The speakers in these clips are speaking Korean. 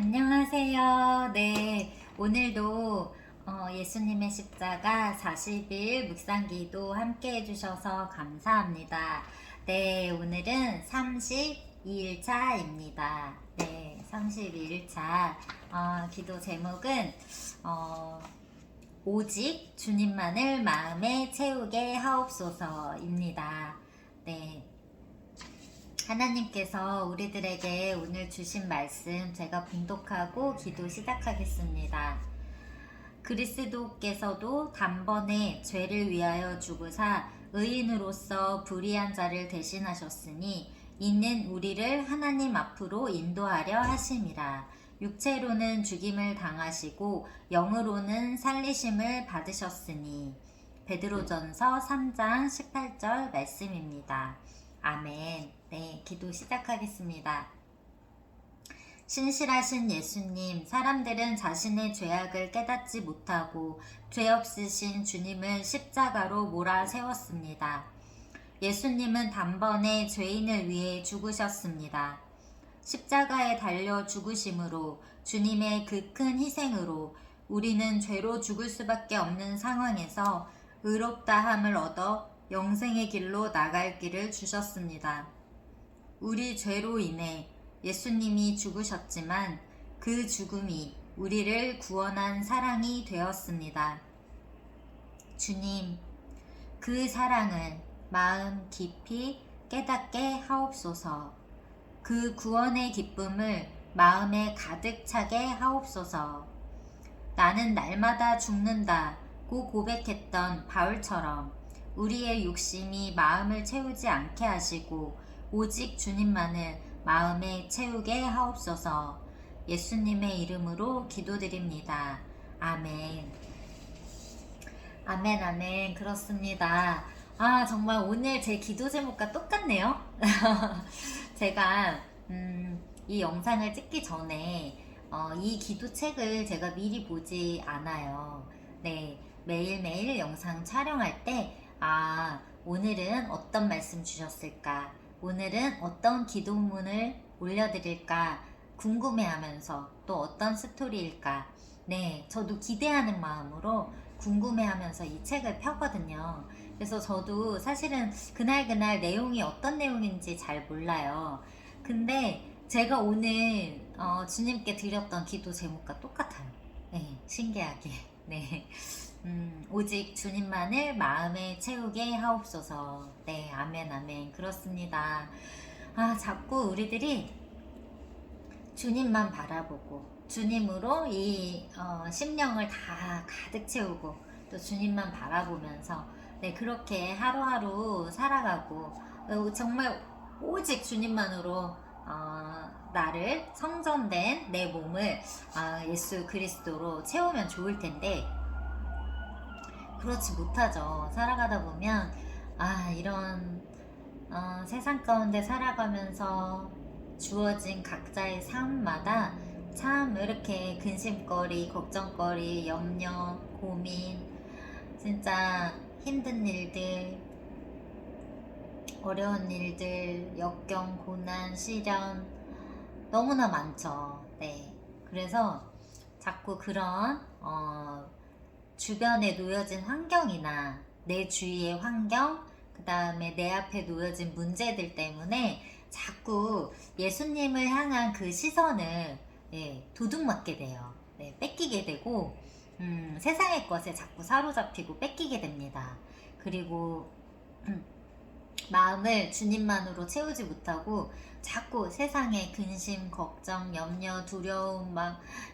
안녕하세요. 네, 오늘도 예수님의 십자가 40일 묵상기도 함께 해주셔서 감사합니다. 네, 오늘은 32일차입니다. 네, 32일차 기도 제목은 오직 주님만을 마음에 채우게 하옵소서입니다. 네. 하나님께서 우리들에게 오늘 주신 말씀 제가 봉독하고 기도 시작하겠습니다. 그리스도께서도 단번에 죄를 위하여 죽으사 의인으로서 불의한 자를 대신하셨으니 이는 우리를 하나님 앞으로 인도하려 하심이라. 육체로는 죽임을 당하시고 영으로는 살리심을 받으셨으니. 베드로전서 3장 18절 말씀입니다. 아멘. 네, 기도 시작하겠습니다. 신실하신 예수님, 사람들은 자신의 죄악을 깨닫지 못하고 죄 없으신 주님을 십자가로 몰아세웠습니다. 예수님은 단번에 죄인을 위해 죽으셨습니다. 십자가에 달려 죽으심으로 주님의 그 큰 희생으로 우리는 죄로 죽을 수밖에 없는 상황에서 의롭다함을 얻어 영생의 길로 나갈 길을 주셨습니다. 우리 죄로 인해 예수님이 죽으셨지만 그 죽음이 우리를 구원한 사랑이 되었습니다. 주님, 그 사랑을 마음 깊이 깨닫게 하옵소서. 그 구원의 기쁨을 마음에 가득 차게 하옵소서. 나는 날마다 죽는다고 고백했던 바울처럼 우리의 욕심이 마음을 채우지 않게 하시고 오직 주님만을 마음에 채우게 하옵소서. 예수님의 이름으로 기도드립니다. 아멘. 아멘, 아멘. 그렇습니다. 정말 오늘 제 기도 제목과 똑같네요. 제가 이 영상을 찍기 전에 이 기도책을 제가 미리 보지 않아요. 네, 매일매일 영상 촬영할 때 오늘은 어떤 말씀 주셨을까? 오늘은 어떤 기도문을 올려드릴까? 궁금해하면서 또 어떤 스토리일까? 네, 저도 기대하는 마음으로 궁금해하면서 이 책을 펴거든요. 그래서 저도 사실은 그날 내용이 어떤 내용인지 잘 몰라요. 근데 제가 오늘 주님께 드렸던 기도 제목과 똑같아요. 네, 신기하게. 네. 오직 주님만을 마음에 채우게 하옵소서. 네, 아멘, 아멘. 그렇습니다. 자꾸 우리들이 주님만 바라보고, 주님으로 이 심령을 다 가득 채우고, 또 주님만 바라보면서, 네, 그렇게 하루하루 살아가고, 정말 오직 주님만으로 나를 성전된 내 몸을 예수 그리스도로 채우면 좋을 텐데, 그렇지 못하죠. 살아가다 보면 이런 세상 가운데 살아가면서 주어진 각자의 삶마다 참 이렇게 근심거리, 걱정거리, 염려, 고민, 진짜 힘든 일들, 어려운 일들, 역경, 고난, 시련 너무나 많죠. 네. 그래서 자꾸 그런 주변에 놓여진 환경이나 내 주위의 환경, 그 다음에 내 앞에 놓여진 문제들 때문에 자꾸 예수님을 향한 그 시선을 도둑맞게 돼요. 네, 뺏기게 되고 세상의 것에 자꾸 사로잡히고 뺏기게 됩니다. 그리고 마음을 주님만으로 채우지 못하고 자꾸 세상의 근심, 걱정, 염려, 두려움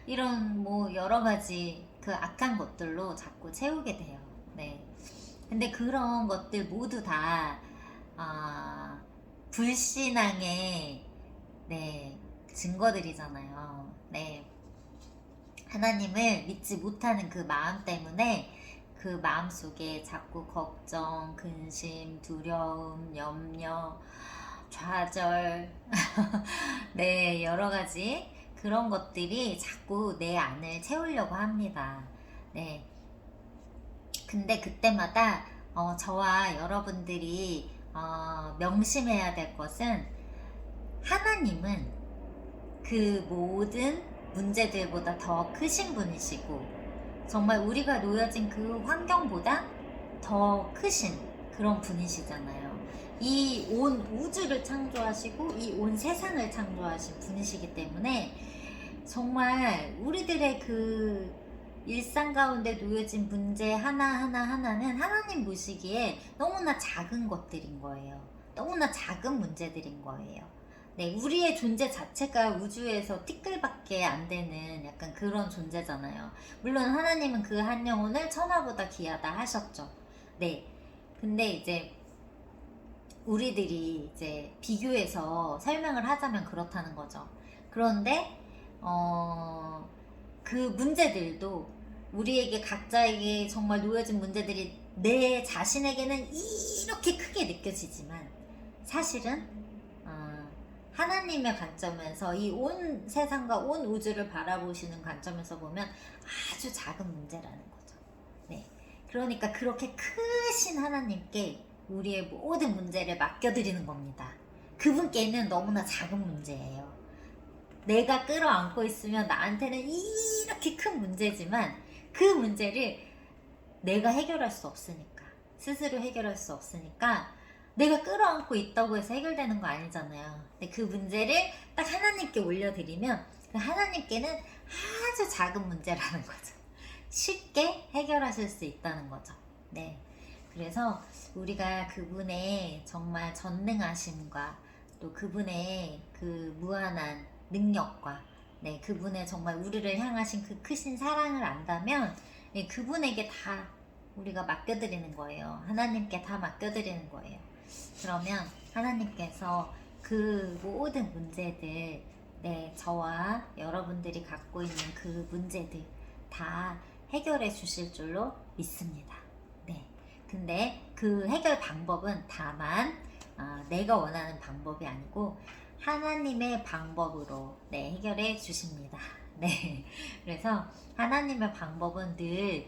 이런 여러 가지 그 악한 것들로 자꾸 채우게 돼요. 네. 근데 그런 것들 모두 다 불신앙의 증거들이잖아요. 네. 하나님을 믿지 못하는 그 마음 때문에 그 마음 속에 자꾸 걱정, 근심, 두려움, 염려, 좌절, 네, 여러 가지 그런 것들이 자꾸 내 안을 채우려고 합니다. 네. 근데 그때마다 저와 여러분들이 명심해야 될 것은 하나님은 그 모든 문제들보다 더 크신 분이시고 정말 우리가 놓여진 그 환경보다 더 크신 그런 분이시잖아요. 이 온 우주를 창조하시고 이 온 세상을 창조하신 분이시기 때문에 정말 우리들의 그 일상 가운데 놓여진 문제 하나하나는 하나님 보시기에 너무나 작은 것들인 거예요. 너무나 작은 문제들인 거예요. 네, 우리의 존재 자체가 우주에서 티끌밖에 안 되는 약간 그런 존재잖아요. 물론 하나님은 그 한 영혼을 천하보다 귀하다 하셨죠. 네. 근데 이제 우리들이 이제 비교해서 설명을 하자면 그렇다는 거죠. 그런데 그 문제들도 우리에게 각자에게 정말 놓여진 문제들이 내 자신에게는 이렇게 크게 느껴지지만 사실은 하나님의 관점에서 이 온 세상과 온 우주를 바라보시는 관점에서 보면 아주 작은 문제라는 거죠. 네. 그러니까 그렇게 크신 하나님께 우리의 모든 문제를 맡겨드리는 겁니다. 그분께는 너무나 작은 문제예요. 내가 끌어안고 있으면 나한테는 이렇게 큰 문제지만 그 문제를 내가 해결할 수 없으니까, 스스로 해결할 수 없으니까 내가 끌어안고 있다고 해서 해결되는 거 아니잖아요. 근데 그 문제를 딱 하나님께 올려드리면 그 하나님께는 아주 작은 문제라는 거죠. 쉽게 해결하실 수 있다는 거죠. 네. 그래서 우리가 그분의 정말 전능하심과 또 그분의 그 무한한 능력과 네, 그분의 정말 우리를 향하신 그 크신 사랑을 안다면 네, 그분에게 다 우리가 맡겨드리는 거예요. 하나님께 다 맡겨드리는 거예요. 그러면 하나님께서 그 모든 문제들, 네, 저와 여러분들이 갖고 있는 그 문제들 다 해결해 주실 줄로 믿습니다. 네. 근데 그 해결 방법은 다만 내가 원하는 방법이 아니고 하나님의 방법으로 네, 해결해 주십니다. 네. 그래서 하나님의 방법은 늘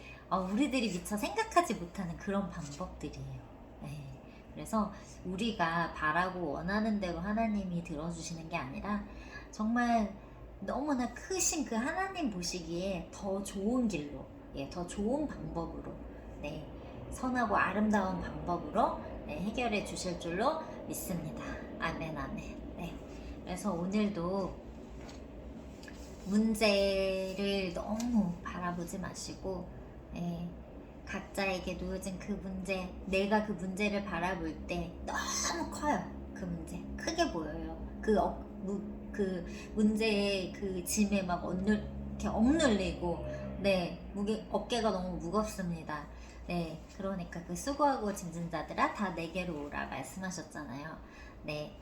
우리들이 미처 생각하지 못하는 그런 방법들이에요. 네. 그래서 우리가 바라고 원하는 대로 하나님이 들어주시는 게 아니라 정말 너무나 크신 그 하나님 보시기에 더 좋은 길로, 예, 더 좋은 방법으로, 네, 선하고 아름다운 방법으로 네, 해결해 주실 줄로 믿습니다. 아멘, 아멘. 네. 그래서 오늘도 문제를 너무 바라보지 마시고, 예, 각자에게 놓여진 그 문제, 내가 그 문제를 바라볼 때 너무 커요. 그 문제 크게 보여요. 그 문제의 그 짐에 막 이렇게 억눌리고, 네, 어깨가 너무 무겁습니다. 네, 그러니까 그 수고하고 짐진 자들아 다 내게로 오라 말씀하셨잖아요. 네,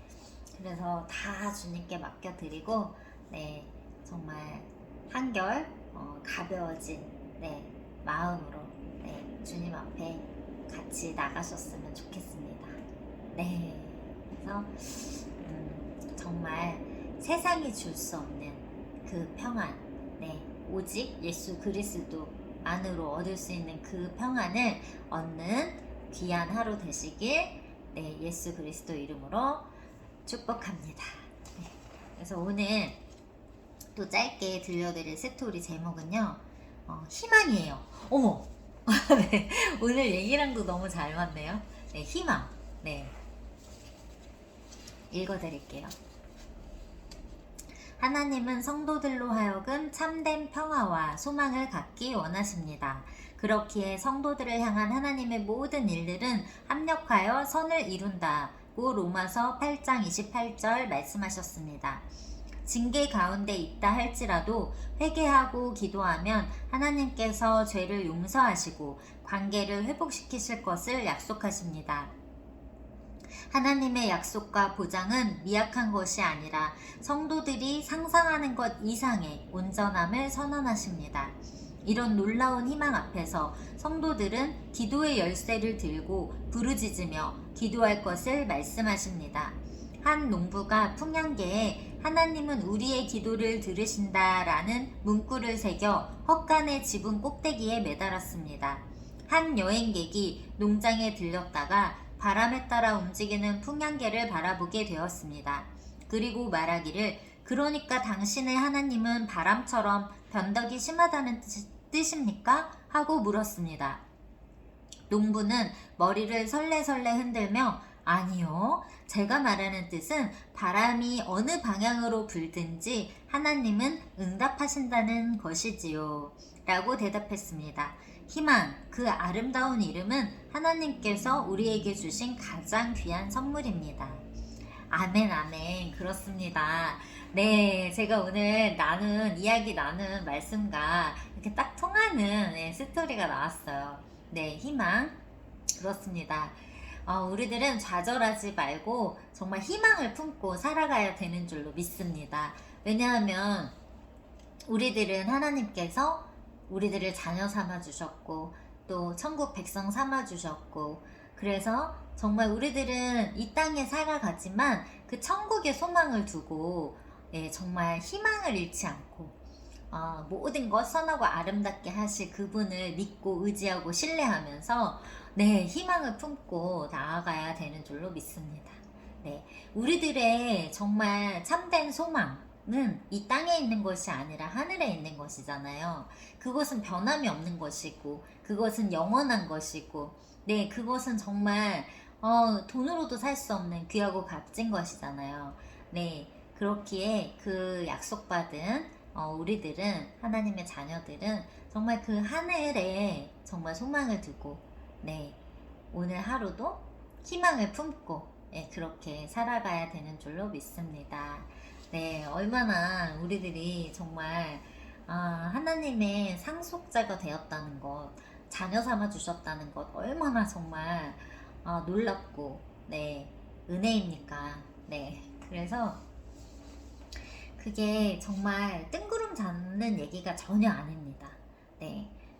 그래서 다 주님께 맡겨드리고, 네, 정말 한결 가벼워진 네, 마음으로 네, 주님 앞에 같이 나가셨으면 좋겠습니다. 네, 그래서 정말 세상이 줄 수 없는 그 평안, 네, 오직 예수 그리스도 안으로 얻을 수 있는 그 평안을 얻는 귀한 하루 되시길 네, 예수 그리스도 이름으로 축복합니다. 네, 그래서 오늘 또 짧게 들려드릴 스토리 제목은요, 희망이에요. 어머! 네, 오늘 얘기랑도 너무 잘 맞네요. 네, 희망. 네, 읽어드릴게요. 하나님은 성도들로 하여금 참된 평화와 소망을 갖기 원하십니다. 그렇기에 성도들을 향한 하나님의 모든 일들은 합력하여 선을 이룬다고 로마서 8장 28절 말씀하셨습니다. 징계 가운데 있다 할지라도 회개하고 기도하면 하나님께서 죄를 용서하시고 관계를 회복시키실 것을 약속하십니다. 하나님의 약속과 보장은 미약한 것이 아니라 성도들이 상상하는 것 이상의 온전함을 선언하십니다. 이런 놀라운 희망 앞에서 성도들은 기도의 열쇠를 들고 부르짖으며 기도할 것을 말씀하십니다. 한 농부가 풍향계에 하나님은 우리의 기도를 들으신다라는 문구를 새겨 헛간의 지붕 꼭대기에 매달았습니다. 한 여행객이 농장에 들렸다가 바람에 따라 움직이는 풍향계를 바라보게 되었습니다. 그리고 말하기를 그러니까 당신의 하나님은 바람처럼 변덕이 심하다는 뜻입니까? 하고 물었습니다. 농부는 머리를 설레설레 흔들며 아니요. 제가 말하는 뜻은 바람이 어느 방향으로 불든지 하나님은 응답하신다는 것이지요. 라고 대답했습니다. 희망, 그 아름다운 이름은 하나님께서 우리에게 주신 가장 귀한 선물입니다. 아멘, 아멘. 그렇습니다. 네, 제가 오늘 이야기 나눈 말씀과 이렇게 딱 통하는 스토리가 나왔어요. 네, 희망. 그렇습니다. 우리들은 좌절하지 말고 정말 희망을 품고 살아가야 되는 줄로 믿습니다. 왜냐하면 우리들은 하나님께서 우리들을 자녀 삼아 주셨고 또 천국 백성 삼아 주셨고 그래서 정말 우리들은 이 땅에 살아가지만 그 천국의 소망을 두고 정말 희망을 잃지 않고 모든 것 선하고 아름답게 하실 그분을 믿고 의지하고 신뢰하면서 희망을 품고 나아가야 되는 줄로 믿습니다. 우리들의 정말 참된 소망은 이 땅에 있는 것이 아니라 하늘에 있는 것이잖아요. 그것은 변함이 없는 것이고 그것은 영원한 것이고 그것은 정말 돈으로도 살 수 없는 귀하고 값진 것이잖아요. 그렇기에 그 약속받은 우리들은 하나님의 자녀들은 정말 그 하늘에 정말 소망을 두고 오늘 하루도 희망을 품고 그렇게 살아가야 되는 줄로 믿습니다. 얼마나 우리들이 정말 하나님의 상속자가 되었다는 것, 자녀 삼아 주셨다는 것 얼마나 정말 놀랍고 은혜입니까? 그래서 그게 정말 뜬구름 잡는 얘기가 전혀 아닙니다.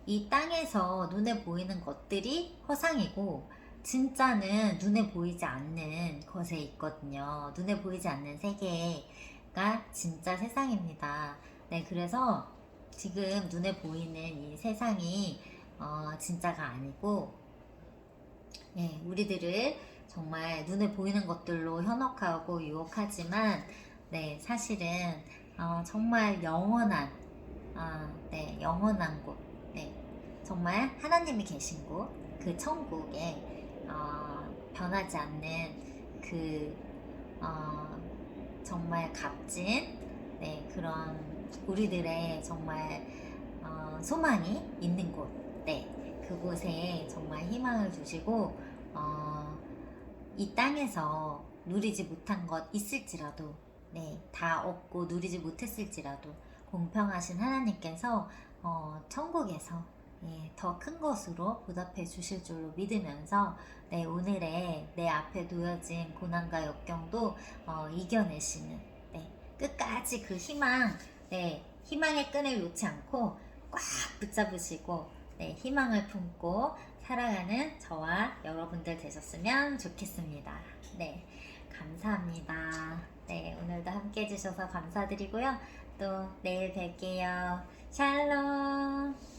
이 땅에서 눈에 보이는 것들이 허상이고 진짜는 눈에 보이지 않는 것에 있거든요. 눈에 보이지 않는 세계가 진짜 세상입니다. 그래서 지금 눈에 보이는 이 세상이 진짜가 아니고 우리들을 정말 눈에 보이는 것들로 현혹하고 유혹하지만 사실은 정말 영원한 영원한 곳 정말 하나님이 계신 곳 그 천국에 변하지 않는 그 정말 값진 그런 우리들의 정말 소망이 있는 곳 그곳에 정말 희망을 주시고 이 땅에서 누리지 못한 것 있을지라도 다 얻고 누리지 못했을지라도 공평하신 하나님께서 천국에서 더 큰 것으로 보답해 주실 줄로 믿으면서 오늘의 내 앞에 놓여진 고난과 역경도 이겨내시는 끝까지 그 희망의 끈을 놓지 않고 꽉 붙잡으시고 희망을 품고 살아가는 저와 여러분들 되셨으면 좋겠습니다. 감사합니다. 오늘도 함께 해주셔서 감사드리고요. 또 내일 뵐게요. 샬롬.